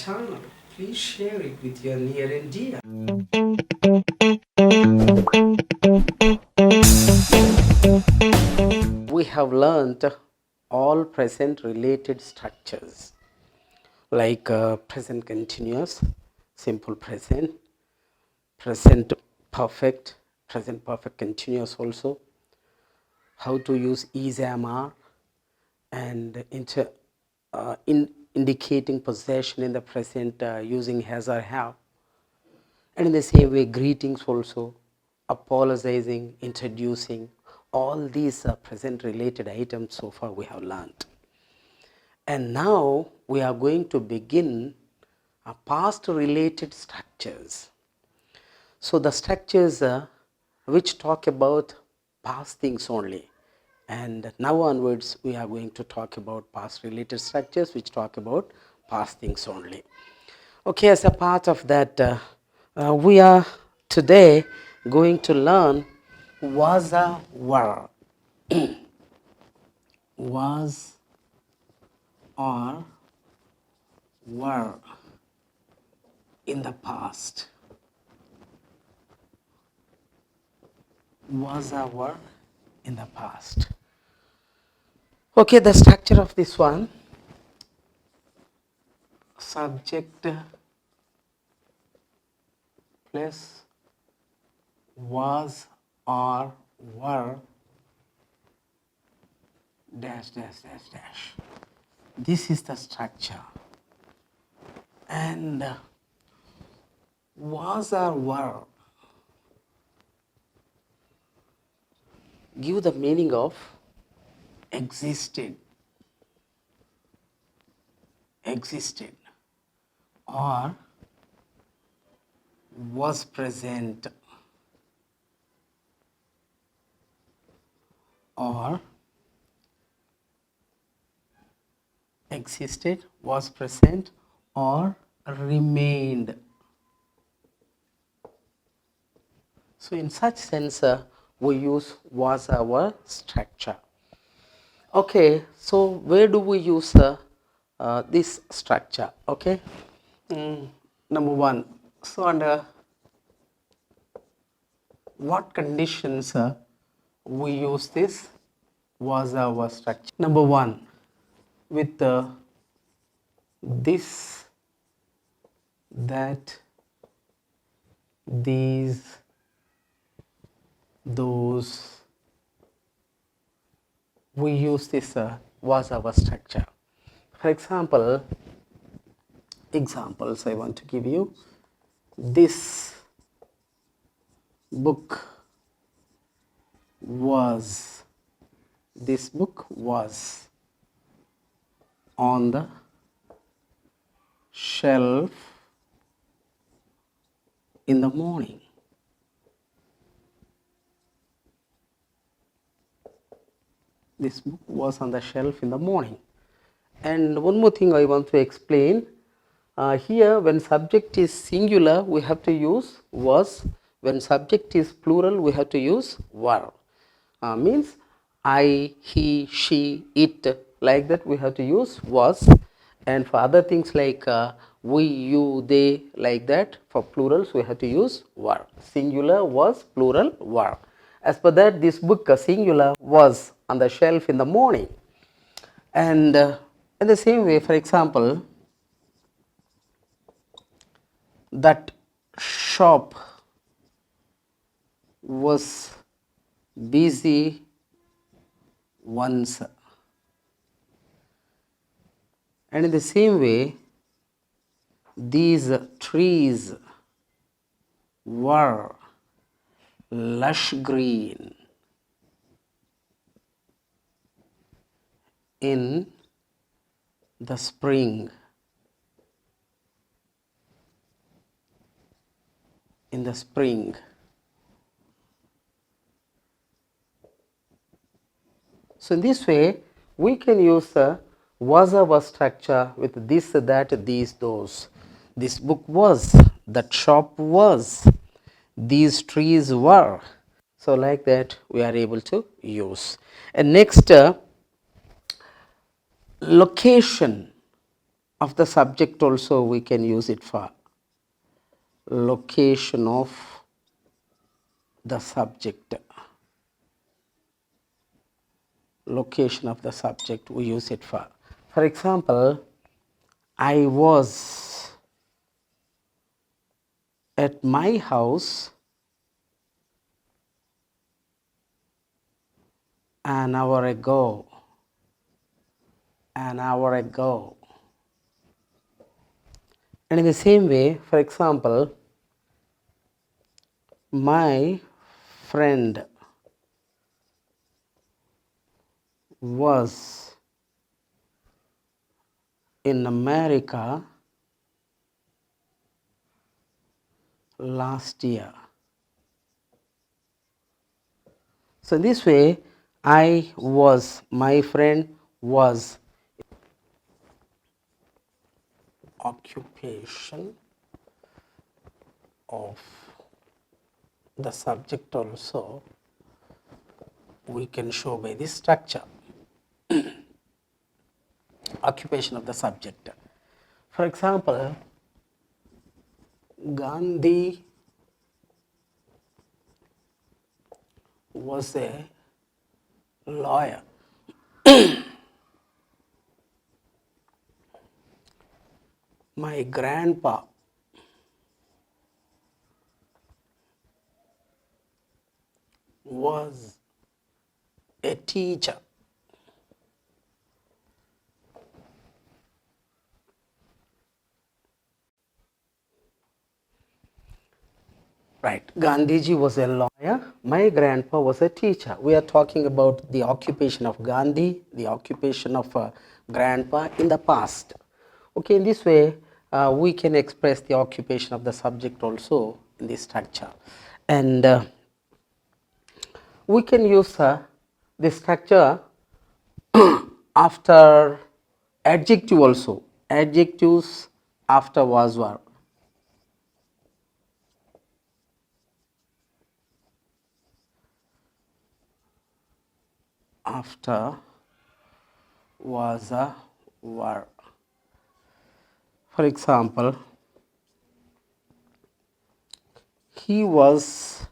channel. Please share it with your near and dear. We have learned all present related structures like present continuous, simple present, present perfect continuous also, how to use is, am, are, and indicating possession in the present using has or have. And in the same way, greetings also, apologizing, introducing, all these present related items so far we have learned. And now we are going to begin past related structures. So the structures which talk about past things only. And now onwards we are going to talk about past related structures which talk about past things only. Okay, as a part of that, we are today going to learn was a were. Was or were in the past. Was or were in the past. Okay, the structure of this one: subject plus was or were dash dash dash dash. This is the structure. And was or were give the meaning of existed or was present or existed, was present, or remained. So in such sense we use was our structure. Okay, so where do we use this structure? Okay, number one, so under what conditions we use this was our structure? Number one, with this, that, these, those, we use this was our structure. For example, examples I want to give you. This book was on the shelf in the morning. This book was on the shelf in the morning. And one more thing I want to explain. Here when subject is singular we have to use was. When subject is plural we have to use were. Means I, he, she, it, like that we have to use was. And for other things like we, you, they, like that, for plurals we have to use were. Singular was, plural were. As per that, this book singular was on the shelf in the morning. And in the same way, for example, that shop was busy once. And in the same way, these trees were lush green in the spring. In the spring. So in this way, we can use was our structure with this, that, these, those. This book was, that shop was, these trees were. So like that we are able to use. And next, location of the subject also we can use it for. Location of the subject. Location of the subject we use it for. For example, I was at my house an hour ago. An hour ago. And in the same way, for example, my friend was in America last year. So in this way, I was, my friend was, occupation of the subject also we can show by this structure. Occupation of the subject. For example, Gandhi was a lawyer. My grandpa was a teacher. Right. Gandhiji was a lawyer. My grandpa was a teacher. We are talking about the occupation of Gandhi, the occupation of grandpa in the past. Okay, in this way, we can express the occupation of the subject also in this structure. And we can use this structure after adjective also. Adjectives after was were. After was a were. For example, he was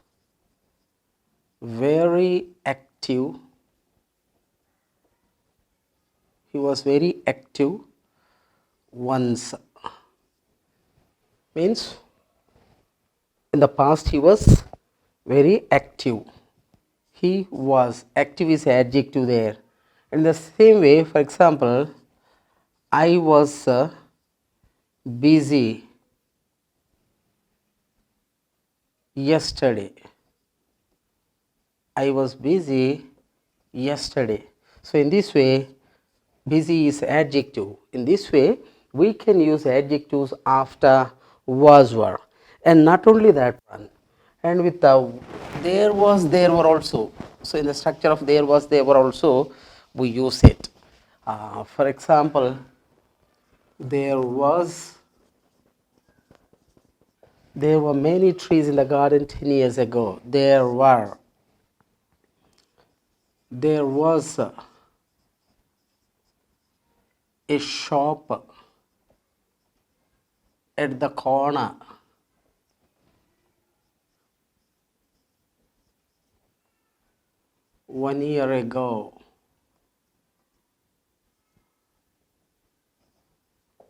very active. He was very active once. Means in the past he was very active. He was, active is adjective there. In the same way, for example, I was busy yesterday. I was busy yesterday. So in this way, busy is adjective. In this way, we can use adjectives after was were. And not only that one, and with the there was, there were also. So in the structure of there was, there were also, we use it. For example, there were many trees in the garden 10 years ago. There was a shop at the corner 1 year ago.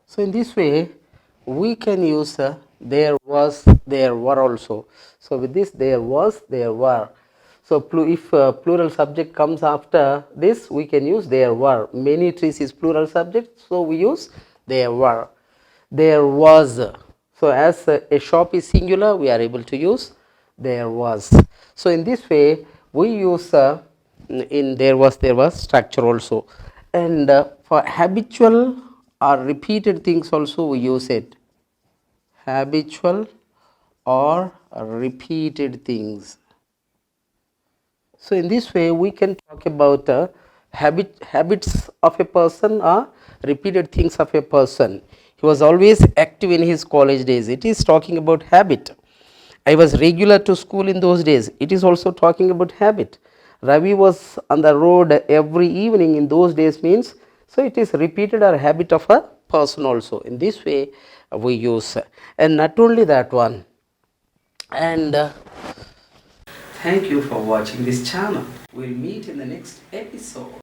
So in this way, we can use there was, there were also. So with this, there was, there were. So if plural subject comes after this, we can use there were. Many trees is plural subject, so we use there were. There was. So as a shop is singular, we are able to use there was. So in this way, we use in there was structure also. And for habitual or repeated things also we use it. Habitual or repeated things. So in this way we can talk about habits of a person or repeated things of a person. He was always active in his college days. It is talking about habit. I was regular to school in those days. It is also talking about habit. Ravi was on the road every evening in those days means, so it is repeated or habit of a person also. In this way we use, and not only that one. And thank you for watching this channel. We'll meet in the next episode.